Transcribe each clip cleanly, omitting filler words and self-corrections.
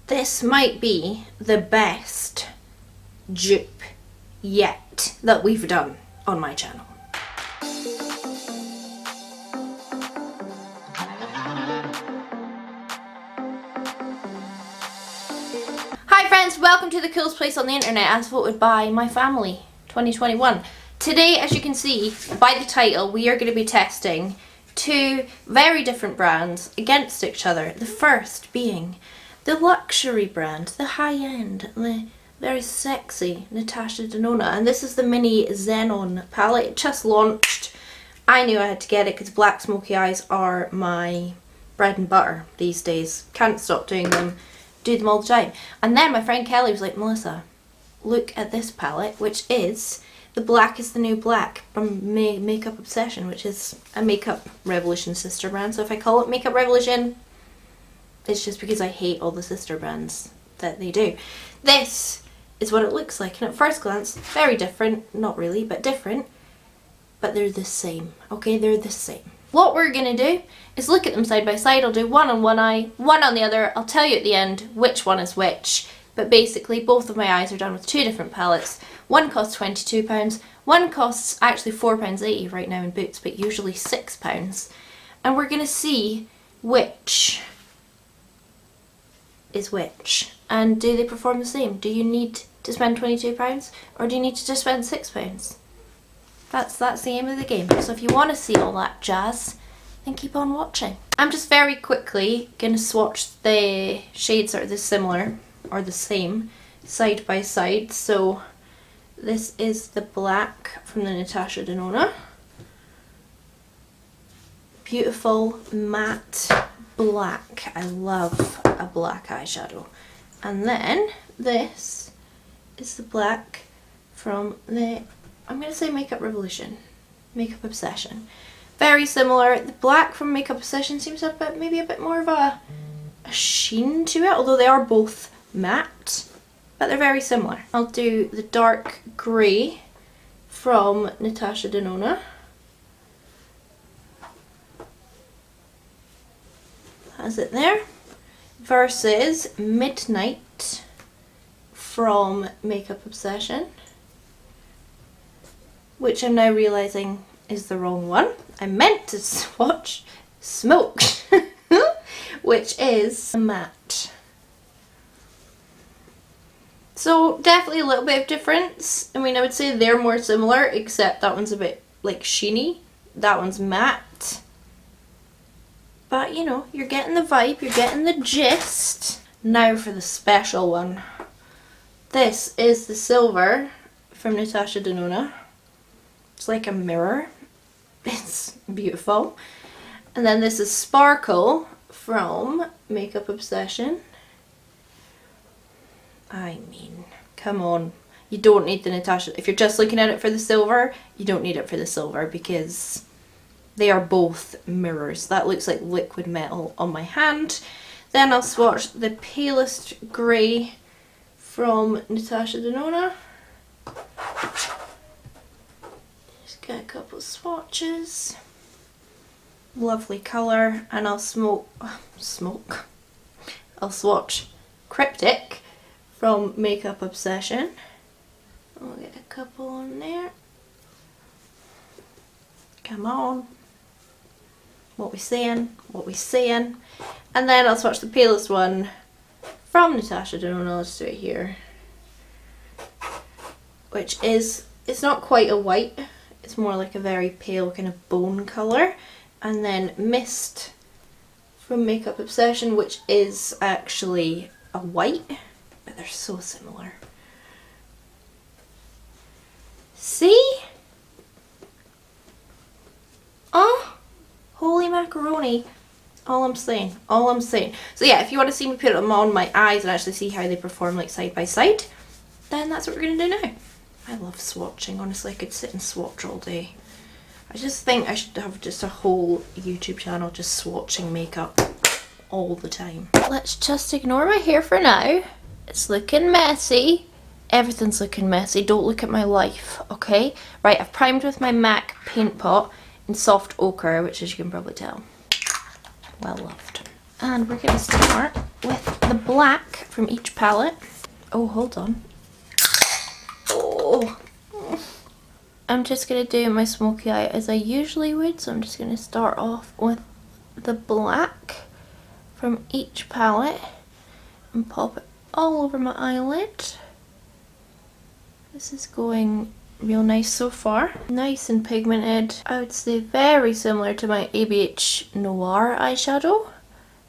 This might be the best dupe yet that we've done on my channel. Hi friends, welcome to the coolest place on the internet as voted by my family 2021. Today, as you can see by the title, we are going to be testing two very different brands against each other. The first being the luxury brand, the high-end, the very sexy Natasha Denona, and this is the mini Xenon palette. It just launched. I knew I had to get it because black smoky eyes are my bread and butter these days. Can't stop doing them. Do them all the time. And then my friend Kelly was like, Melissa, look at this palette, which is the Black is the New Black from Makeup Obsession, which is a Makeup Revolution sister brand. So if I call it Makeup Revolution, it's just because I hate all the sister brands that they do. This is what it looks like, and at first glance, very different. Not really, but different. But they're the same, okay? They're the same. What we're going to do is look at them side by side. I'll do one on one eye, one on the other. I'll tell you at the end which one is which. But basically, both of my eyes are done with two different palettes. One costs £22. One costs actually £4.80 right now in Boots, but usually £6. And we're going to see which is which. And do they perform the same? Do you need to spend £22 or do you need to just spend £6? That's the aim of the game. So if you want to see all that jazz, then keep on watching. I'm just very quickly going to swatch the shades that are the similar or the same side by side. So this is the black from the Natasha Denona. Beautiful matte black. I love a black eyeshadow. And then this is the black from the, I'm going to say Makeup Revolution, Makeup Obsession. Very similar. The black from Makeup Obsession seems to have maybe a bit more of a sheen to it, although they are both matte, but they're very similar. I'll do the dark grey from Natasha Denona. That's it there. Versus Midnight from Makeup Obsession, which I'm now realising is the wrong one. I meant to swatch Smoke, which is matte. So definitely a little bit of difference. I mean, I would say they're more similar, except that one's a bit like sheeny. That one's matte. But you know, you're getting the vibe, you're getting the gist. Now for the special one. This is the silver from Natasha Denona. It's like a mirror. It's beautiful. And then this is Sparkle from Makeup Obsession. I mean, come on. You don't need the Natasha. If you're just looking at it for the silver, you don't need it for the silver because they are both mirrors. That looks like liquid metal on my hand. Then I'll swatch the palest grey from Natasha Denona. Just get a couple of swatches. Lovely colour. And I'll I'll swatch Cryptic from Makeup Obsession. I'll get a couple on there. Come on. What we saying? What we saying? And then I'll swatch the palest one from Natasha Denona. Let's do it here. Which is, it's not quite a white. It's more like a very pale kind of bone colour. And then Mist from Makeup Obsession, which is actually a white. But they're so similar. See? Oh! Holy macaroni. All I'm saying. All I'm saying. So yeah, if you want to see me put them on my eyes and actually see how they perform like side by side, then that's what we're going to do now. I love swatching. Honestly, I could sit and swatch all day. I just think I should have just a whole YouTube channel just swatching makeup all the time. Let's just ignore my hair for now. It's looking messy. Everything's looking messy. Don't look at my life, okay? Right, I've primed with my MAC paint pot in soft ochre, which as you can probably tell, well loved. And we're going to start with the black from each palette. Oh, hold on. Oh. I'm just going to do my smoky eye as I usually would, so I'm just going to start off with the black from each palette and pop it all over my eyelid. This is going real nice so far. Nice and pigmented. I would say very similar to my ABH Noir eyeshadow,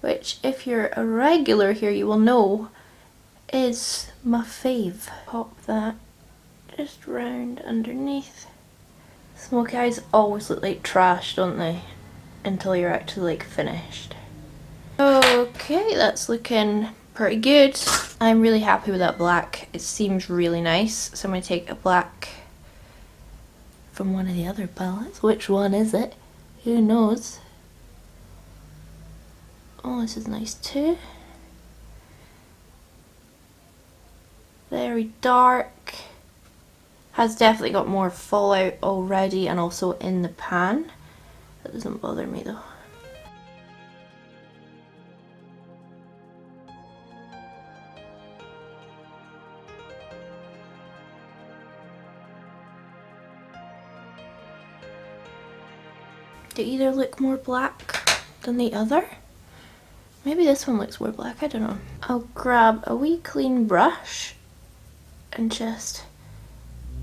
which if you're a regular here you will know is my fave. Pop that just round underneath. Smoky eyes always look like trash, don't they? Until you're actually like finished. Okay, that's looking pretty good. I'm really happy with that black. It seems really nice. So I'm going to take a black from one of the other palettes. Which one is it? Who knows? Oh, this is nice too. Very dark. Has definitely got more fallout already and also in the pan. That doesn't bother me though. Do either look more black than the other? Maybe this one looks more black, I don't know. I'll grab a wee clean brush and just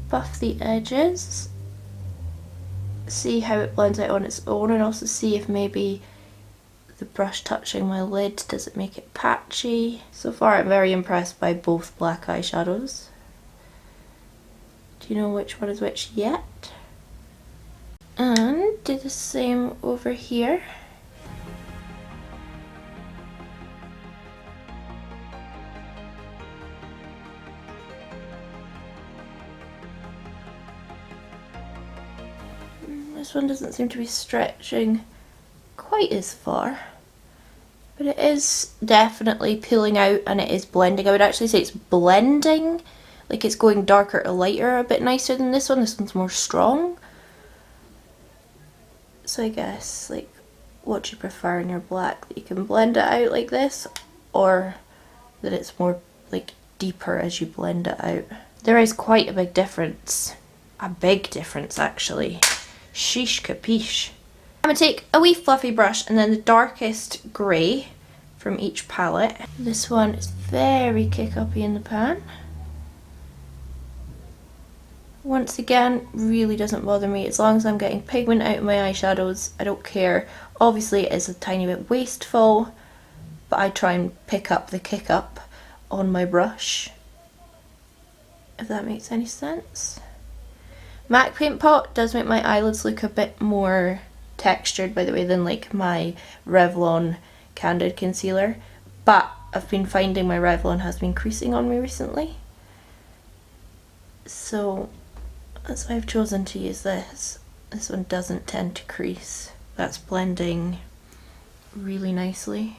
buff the edges. See how it blends out on its own, and also see if maybe the brush touching my lid, does it make it patchy? So far I'm very impressed by both black eyeshadows. Do you know which one is which yet? And do the same over here. This one doesn't seem to be stretching quite as far, but it is definitely peeling out and it is blending. I would actually say it's blending, like it's going darker to lighter a bit nicer than this one. This one's more strong. So I guess, like, what do you prefer in your black? That you can blend it out like this, or that it's more, like, deeper as you blend it out? There is quite a big difference. A big difference, actually. Sheesh capiche. I'm going to take a wee fluffy brush and then the darkest grey from each palette. This one is very kick-uppy in the pan. Once again, really doesn't bother me as long as I'm getting pigment out of my eyeshadows. I don't care. Obviously it is a tiny bit wasteful, but I try and pick up the kick up on my brush, if that makes any sense. MAC Paint Pot does make my eyelids look a bit more textured, by the way, than like my Revlon Candid Concealer, but I've been finding my Revlon has been creasing on me recently, so that's why I've chosen to use this. This one doesn't tend to crease. That's blending really nicely.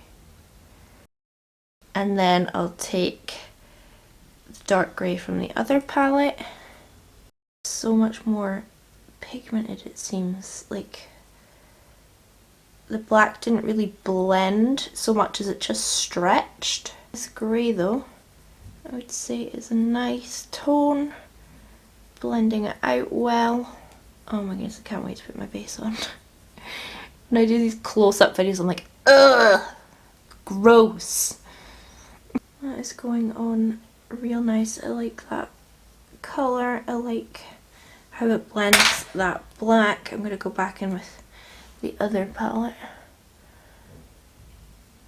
And then I'll take the dark grey from the other palette. So much more pigmented, it seems. Like the black didn't really blend so much as it just stretched. This grey though, I would say is a nice tone. Blending it out well. Oh my goodness, I can't wait to put my base on. When I do these close-up videos, I'm like, ugh, gross. That is going on real nice. I like that colour. I like how it blends that black. I'm going to go back in with the other palette.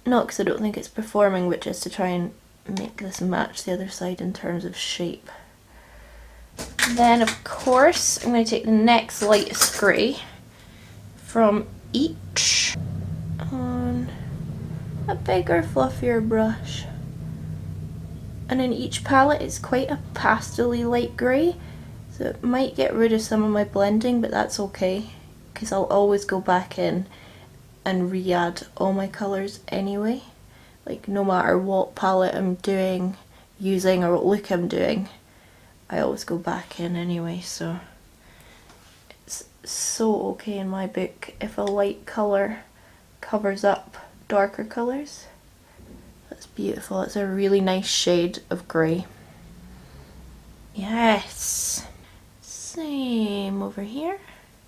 Not because I don't think it's performing, but just to try and make this match the other side in terms of shape. Then of course I'm going to take the next lightest grey from each on a bigger fluffier brush, and in each palette it's quite a pastel-y light grey, so it might get rid of some of my blending, but that's okay because I'll always go back in and re-add all my colours anyway, like no matter what palette I'm using or what look I'm doing, I always go back in anyway, so it's so okay in my book if a light colour covers up darker colours. That's beautiful. It's a really nice shade of grey. Yes. Same over here.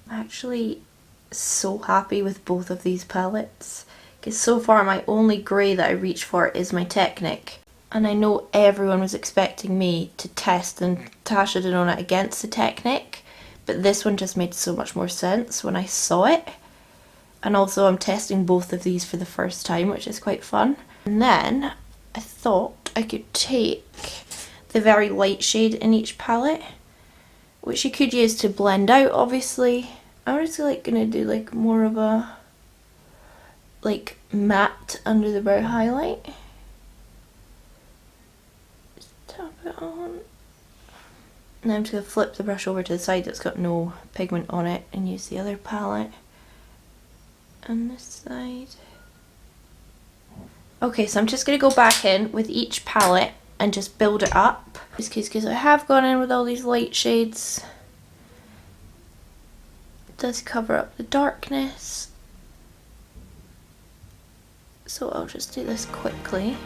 I'm actually so happy with both of these palettes, because so far my only grey that I reach for is my Technic. And I know everyone was expecting me to test the Natasha Denona against the Technic, but this one just made so much more sense when I saw it. And also I'm testing both of these for the first time, which is quite fun. And then I thought I could take the very light shade in each palette, which you could use to blend out, obviously. I'm just like gonna do like more of a like matte under the brow highlight. Just tap it on. And I'm just gonna flip the brush over to the side that's got no pigment on it and use the other palette on this side. Okay, so I'm just gonna go back in with each palette and just build it up. Just because I have gone in with all these light shades. It does cover up the darkness. So I'll just do this quickly.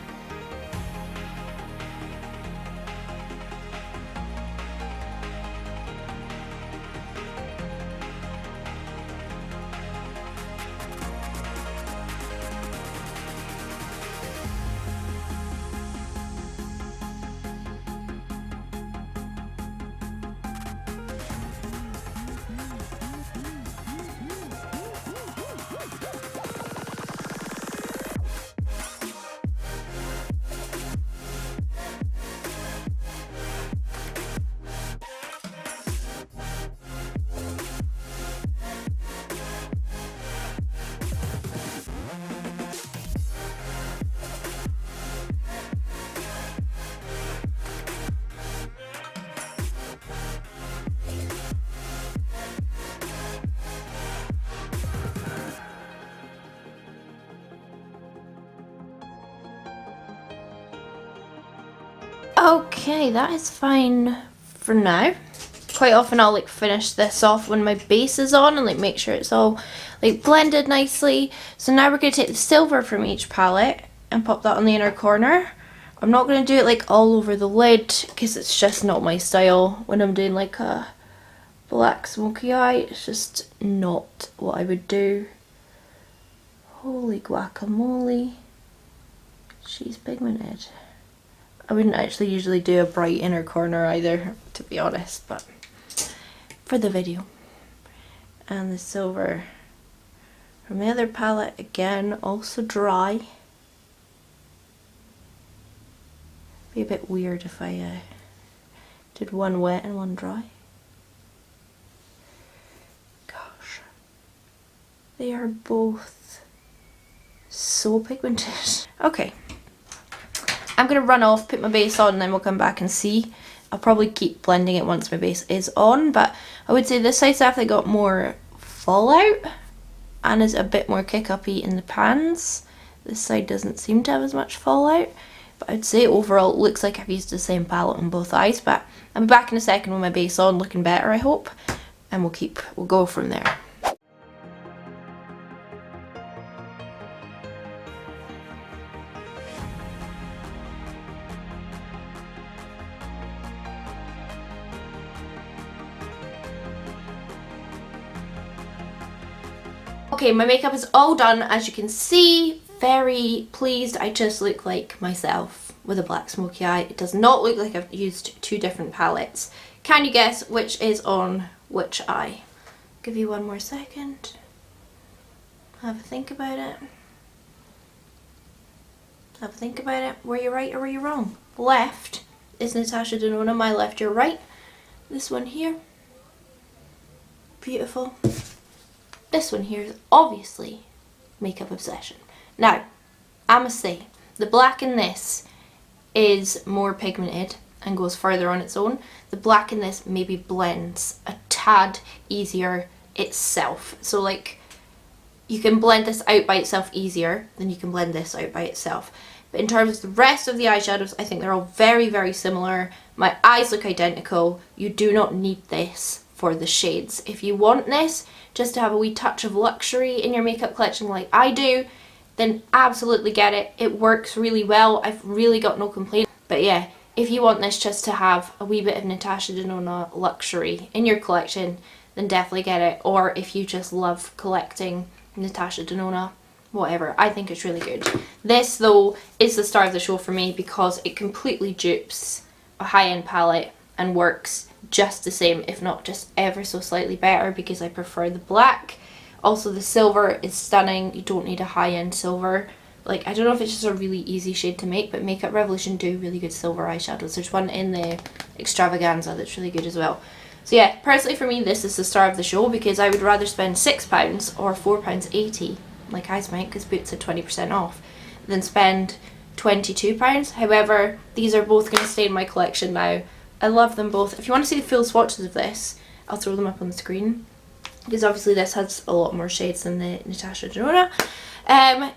Okay, that is fine for now. Quite often I'll like finish this off when my base is on and like make sure it's all like blended nicely. So now we're going to take the silver from each palette and pop that on the inner corner. I'm not going to do it like all over the lid because it's just not my style when I'm doing like a black smoky eye. It's just not what I would do. Holy guacamole. She's pigmented. I wouldn't actually usually do a bright inner corner either, to be honest, but for the video. And the silver from the other palette, again, also dry. Be a bit weird if I did one wet and one dry. Gosh. They are both so pigmented. Okay. I'm going to run off, put my base on, and then we'll come back and see. I'll probably keep blending it once my base is on, but I would say this side's definitely got more fallout and is a bit more kick-uppy in the pans. This side doesn't seem to have as much fallout, but I'd say overall it looks like I've used the same palette on both eyes, but I'll be back in a second with my base on, looking better I hope, and we'll go from there. Okay, my makeup is all done, as you can see. Very pleased. I just look like myself with a black smoky eye. It does not look like I've used two different palettes. Can you guess which is on which eye? Give you one more second. Have a think about it. Have a think about it. Were you right or were you wrong? Left is Natasha Denona, my left, your right. This one here. Beautiful. This one here is obviously Makeup Obsession. Now, I must say, the black in this is more pigmented and goes further on its own. The black in this maybe blends a tad easier itself. So like, you can blend this out by itself easier than you can blend this out by itself. But in terms of the rest of the eyeshadows, I think they're all very, very similar. My eyes look identical. You do not need this for the shades. If you want this just to have a wee touch of luxury in your makeup collection like I do, then absolutely get it. It works really well. I've really got no complaint. But yeah, if you want this just to have a wee bit of Natasha Denona luxury in your collection, then definitely get it. Or if you just love collecting Natasha Denona, whatever, I think it's really good. This though is the star of the show for me because it completely dupes a high-end palette and works just the same, if not just ever so slightly better, because I prefer the black. Also the silver is stunning. You don't need a high-end silver. Like, I don't know if it's just a really easy shade to make, but Makeup Revolution do really good silver eyeshadows. There's one in the Extravaganza that's really good as well. So yeah, personally for me this is the star of the show, because I would rather spend £6 or £4.80 like I might, because Boots had 20% off, than spend £22. However, these are both going to stay in my collection now. I love them both. If you want to see the full swatches of this, I'll throw them up on the screen, because obviously this has a lot more shades than the Natasha Denona.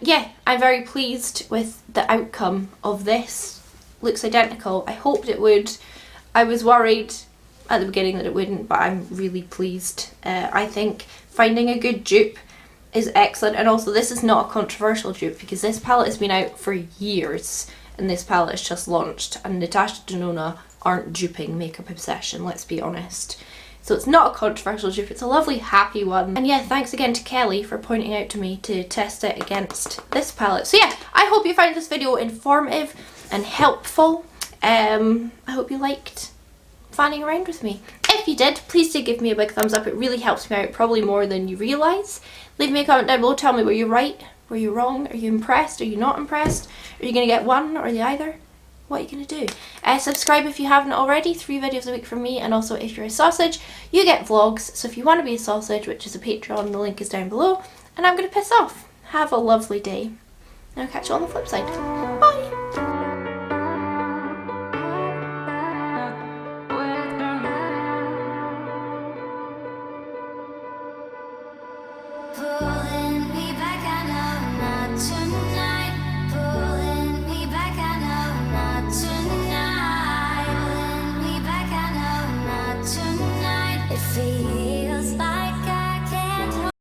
Yeah, I'm very pleased with the outcome of this. Looks identical. I hoped it would. I was worried at the beginning that it wouldn't, but I'm really pleased. I think finding a good dupe is excellent, and also this is not a controversial dupe, because this palette has been out for years and this palette is just launched, and Natasha Denona aren't duping Makeup Obsession, let's be honest. So it's not a controversial dupe, it's a lovely happy one. And yeah, thanks again to Kelly for pointing out to me to test it against this palette. So yeah, I hope you found this video informative and helpful. I hope you liked fanning around with me. If you did, please do give me a big thumbs up. It really helps me out, probably more than you realise. Leave me a comment down below, tell me were you right, were you wrong, are you impressed, are you not impressed, are you going to get one or the other? What are you going to do? Subscribe if you haven't already, 3 videos a week from me, and also if you're a sausage, you get vlogs. So if you want to be a sausage, which is a Patreon, the link is down below, and I'm going to piss off. Have a lovely day, and I'll catch you on the flip side. Bye! Pulling me back, I know not tonight. Pulling me back, I know not tonight. Pulling me back, I know not tonight. It feels